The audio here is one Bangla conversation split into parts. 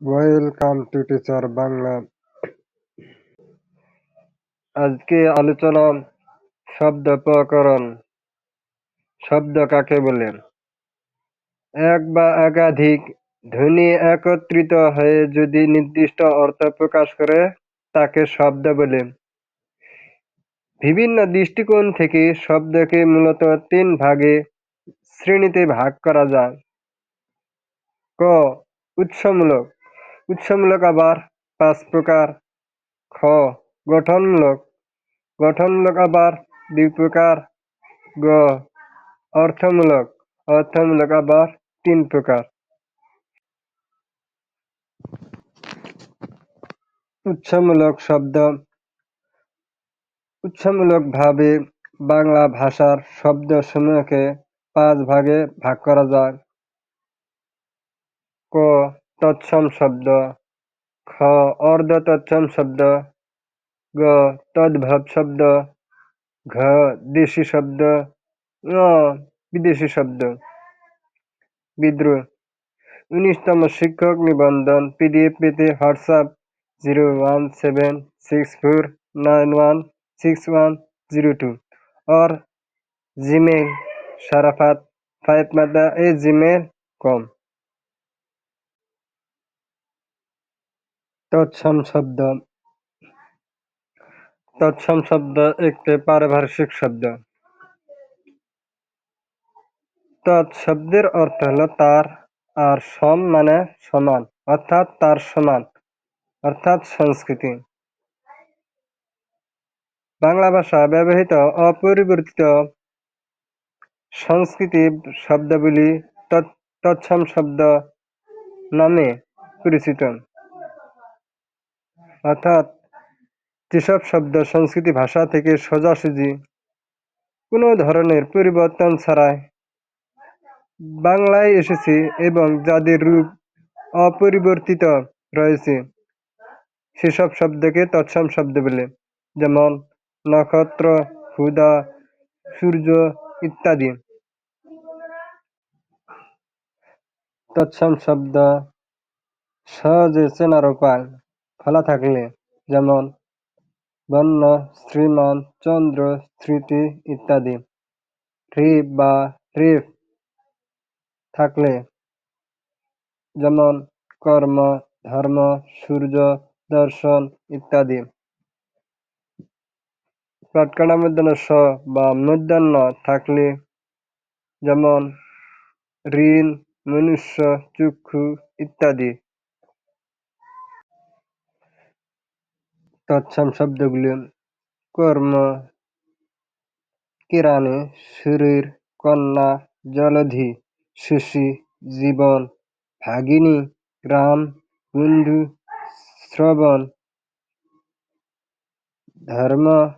Welcome to teacher Bangla. আজকে আলোচনা শব্দ প্রকরণ। শব্দ কাকে বলে? এক বা একাধিক ধ্বনি একত্রিত হয়ে যদি নির্দিষ্ট অর্থ প্রকাশ করে তাকে শব্দ বলে। বিভিন্ন দৃষ্টিকোণ থেকে শব্দকে মূলত ৩ ভাগে শ্রেণীতে ভাগ করা যায়। ক. উৎসমূলক। উৎসমূলক আবার ৫ প্রকার। খ. গঠনমূলক। গঠনমূলক আবার ২ প্রকার। গ. অর্থমূলক। অর্থমূলক আবার ৩ প্রকার। উৎসমূলক শব্দ। উৎসমূলকভাবে বাংলা ভাষার শব্দসমূহকে ৫ ভাগে ভাগ করা যায়। ক. তৎসম শব্দ। খ. অর্ধ-তৎসম শব্দ। গ. তদ্ভব শব্দ। ঘ. দেশি শব্দ। ঙ. বিদেশি শব্দ। বিদ্রোহ। ১৯তম শিক্ষক নিবন্ধন পিডিএফ পেতে হোয়াটসঅ্যাপ 01764916102 और जीमेल sharafatfatimata@gmail.com। তৎসম শব্দ। তৎসম শব্দ একটি পারিভাষিক শব্দ। তৎ শব্দের অর্থ হল তার, আর সম মানে সমান, অর্থাৎ তার সমান, অর্থাৎ সংস্কৃতি। বাংলা ভাষায় ব্যবহৃত অপরিবর্তিত সংস্কৃতি শব্দাবলী তৎসম শব্দ নামে পরিচিত। অর্থাৎ যেসব শব্দ সংস্কৃত ভাষা থেকে সোজাসুজি কোনো ধরনের পরিবর্তন ছাড়াই বাংলায় এসেছে এবং যাদের রূপ অপরিবর্তিত রয়েছে সেসব শব্দকে তৎসম শব্দ বলে। যেমন নক্ষত্র, হুদা, সূর্য ইত্যাদি। তৎসম শব্দ সহজে চেনার উপায় ফলা থাকলে, যেমন বন্য, শ্রীমান, চন্দ্র, স্মৃতি ইত্যাদি। রেফ বা রেফ থাকলে, যেমন কর্ম, ধর্ম, সূর্য, দর্শন ইত্যাদি। পাটকানা মূর্ধন্য স বা মূর্ধন্য থাকলে, যেমন ঋণ, মনুষ্য, চক্ষু ইত্যাদি। তৎসম শব্দগুলি: কর্ম, কেরানি, শরীর, কন্যা, জলধি, শশী, জীবন, ভাগিনী, রাম, বন্ধু, শ্রবণ, ধর্ম,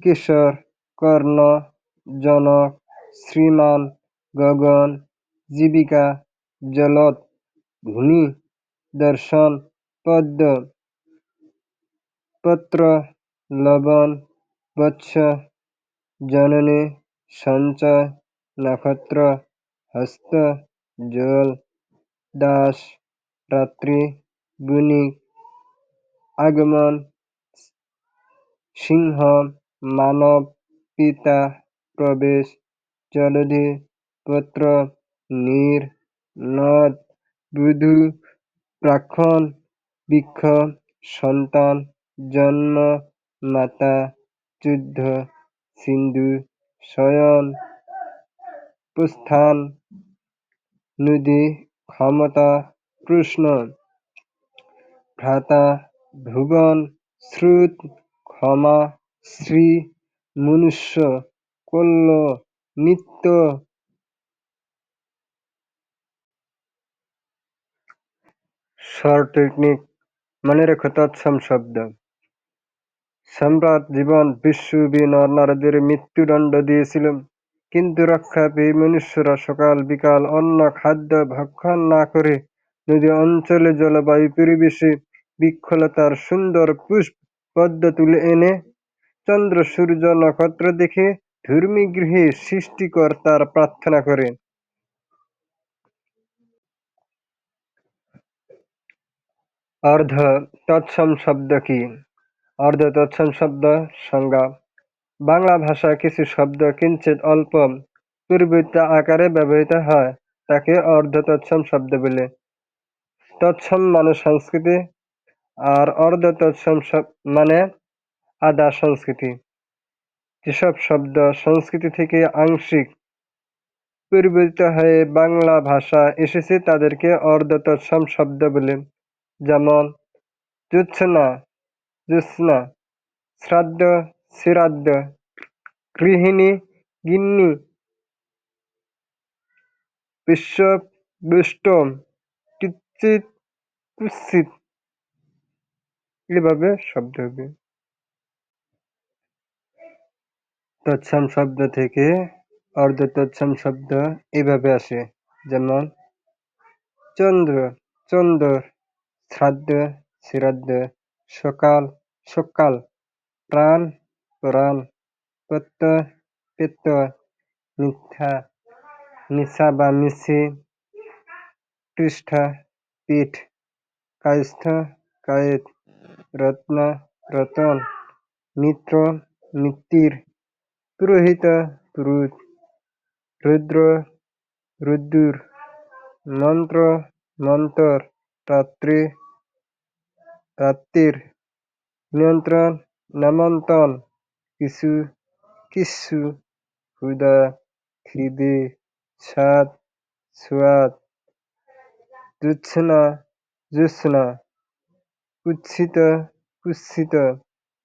কিশোর, কর্ণ, জনক, শ্রীমান, গগন, জীবিকা, জলদ, ভূমি, দর্শন, পদ্ম, পত্র, লবণ, বৎস, জননী, সঞ্চয়, নক্ষত্র, হস্ত, জল, দাস, রাত্রি, বণিক, আগমন, সিংহ, মানব, পিতা, প্রবেশ, জলধি, পত্র, নীর, নদ, বধূ, প্রাক্ক্ষণ, বৃক্ষ, সন্তান, জন্ম, মাতা, যুদ্ধ, সিন্ধু, শয়ন, প্রস্থান, নদী, ক্ষমতা, প্রশ্ন, ভ্রাতা, ভুবন, শ্রুত, ক্ষমা, শ্রী, মনুষ্য, কল্য, নিত্য। শর্ট টেকনিক মনে রেখো তৎসম শব্দ। সম্রাট জীবন বিশ্বব্যাপী নর-নারীদের মৃত্যুদণ্ড দিয়েছিল, কিন্তু রক্ষা পেয়ে মনুষ্যরা সকাল বিকাল অন্ন খাদ্য ভক্ষণ না করে নদী অঞ্চলে জলবায়ু পরিবেশে বৃক্ষলতার সুন্দর পুষ্প পদ্ম তুলে এনে চন্দ্র সূর্য নক্ষত্র দেখে ধর্মী গৃহে সৃষ্টিকর্তার প্রার্থনা করে। অর্ধ তৎসম শব্দ কি? অর্ধ তৎসম শব্দ সংজ্ঞা: বাংলা ভাষায় কিছু শব্দ কিঞ্চিৎ অল্প পরিবর্তিত আকারে ব্যবহৃত হয়, তাকে অর্ধ তৎসম শব্দ বলে। তৎসম মানে সংস্কৃতি, আর অর্ধ তৎসম মানে আধা সংস্কৃতি। যেসব শব্দ সংস্কৃতি থেকে আংশিক পরিবর্তিত হয়ে বাংলা ভাষায় এসেছে তাদেরকে অর্ধ তৎসম শব্দ বলে। যেমন: জোছনা, জ্যোৎস্না, শ্রাদ্ধ, শ্রীরাদ্ধ, গৃহিণী, গিন্নি, বিশ্ব, বৈষ্ণব, কিঞ্চিৎ, কুৎসিত, এভাবে শব্দ হবে। তৎসম শব্দ থেকে অর্ধ তৎসম শব্দ এভাবে আসে, যেমন: চন্দ্র, চন্দর, শ্রাদ্ধ, শ্রীরাদ্ধ, সকাল, সকাল, প্রাণ, পুরাণ, প্রত্যয়, প্রত্যয়, মিথ্যা, মিছা বা মিছি, পৃষ্ঠা, পীঠ, কায়স্থ, কায়েত, রত্ন, রতন, মিত্র, মিত্তির, পুরোহিত, পুরুত, রুদ্র, রুদ্দুর, মন্ত্র, মন্তর, রাত্রি, রাত্তির, নিয়ন্ত্রণ, নেমন্তণ, কিছু, কিচ্ছু, ক্ষুধা, খিদে, স্বাদ, সোয়াদ, জোছনা, জ্যোৎস্না, কুৎসিত, কুৎসিত,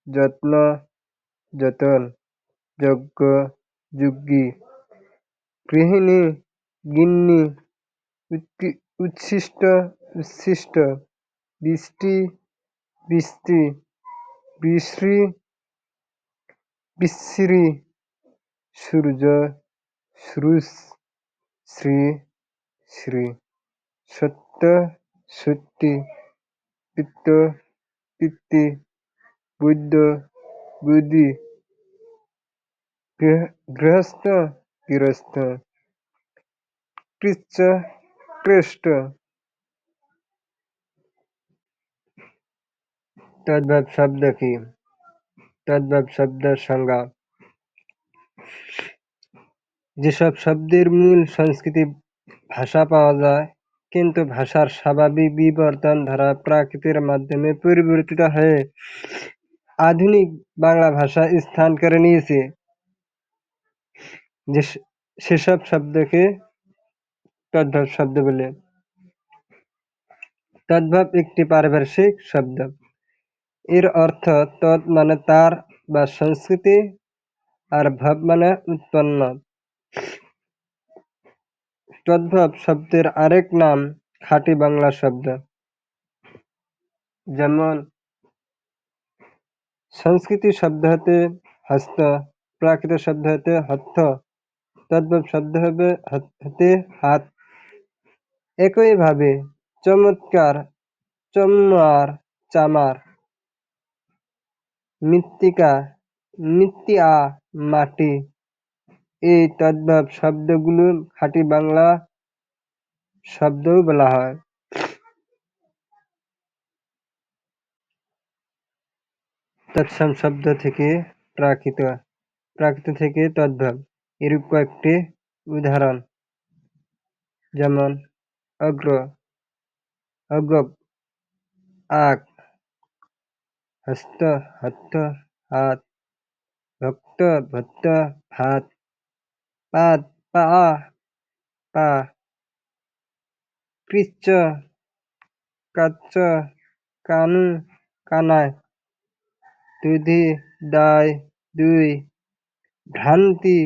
যত্ন, যতন, যজ্ঞ, যজ্ঞী, গৃহিণী, গিন্নি, উচ্ছিষ্ট, উচ্ছিষ্ট, বৃষ্টি, বৃষ্টি, বিশ্রী, বিশ্রী, সূর্য, শ্রুষ, শ্রী, শ্রী, সত্য, সত্যি, পিত্ত, পিত্তি, বৈদ্য, বৈদি, গৃহস্থ, গৃহস্থ, কৃচ্ছ, কৃষ্ট। তদ্ভব শব্দ কি? তদ্ভব শব্দের সংজ্ঞা: যেসব শব্দের মূল সংস্কৃত ভাষা পাওয়া যায়, কিন্তু ভাষার স্বাভাবিক বিবর্তন ধারা প্রাকৃতের মাধ্যমে পরিবর্তিত হয়ে আধুনিক বাংলা ভাষায় স্থান করে নিয়েছে, সেসব শব্দকে তদ্ভব শব্দ বলে। তদ্ভব একটি পারিভাষিক শব্দ। এর অর্থ তৎ মানে তার বা সংস্কৃতি, আর ভব মানে উৎপন্ন। তদ্ভব শব্দের আরেক নাম খাঁটি বাংলা শব্দ। যেমন: সংস্কৃত শব্দ হতে হস্ত, প্রাকৃত শব্দ হতে হত্থ, তদ্ভব শব্দ হতে হাত। একইভাবে চমৎকার, চমৎার, চামার, মৃত্তিকা, মৃত্তিকা, মাটি, এই তদ্ভব শব্দগুলো খাঁটি বাংলা শব্দও বলা হয়। তৎসম শব্দ থেকে প্রাকৃত, প্রাকৃত থেকে তদ্ভব, এরূপ কয়েকটি উদাহরণ: যেমন: অগ্র, অগ্রগ, আগ, হস্ত, হত্থ, হাত, ভক্ত, ভত্ত, ভাত, পাদ, পা, পা, কৃচ্ছ, কাচ্ছ, কানু, কানায়, দুধি, দায়, দুই, ভ্রান্তি,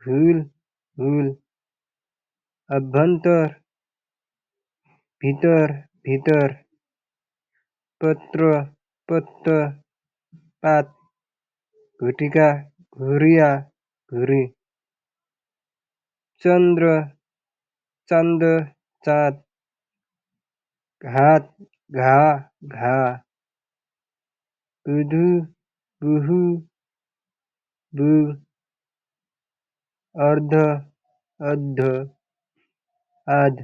ভুল, ভুল, অভ্যন্তর, ভিতর, ভিতর, পত্র, পত্র, পাত, ঘটিকা, ঘুরিয়া, ঘুরি, চন্দ্র, চাঁদ, চাঁদ, ঘাত, ঘা, ঘা, বুধু, বুহু, বু, অর্ধ, অর্ধ, আধ,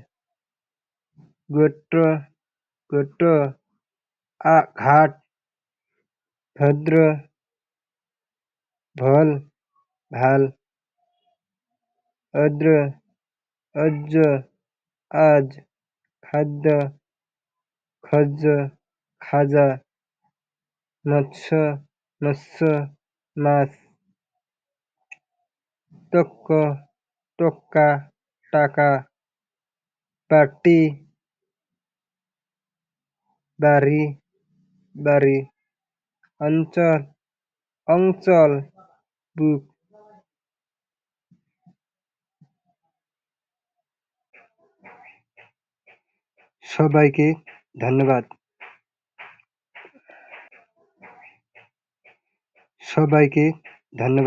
গোত্র, গোট, ঘাট, ভদ্র, ভল, ভাল, অদ্র, অজ্জ, আজ, খাদ্য, খজ্জ, খাজা, মৎস্য, মৎস্য, মাছ, তক্ক, টোক্কা, টাকা, পাটি, বাড়ি, বাড়ি, অঞ্চল, অঞ্চল, বুক। সবাইকে ধন্যবাদ। সবাইকে ধন্যবাদ।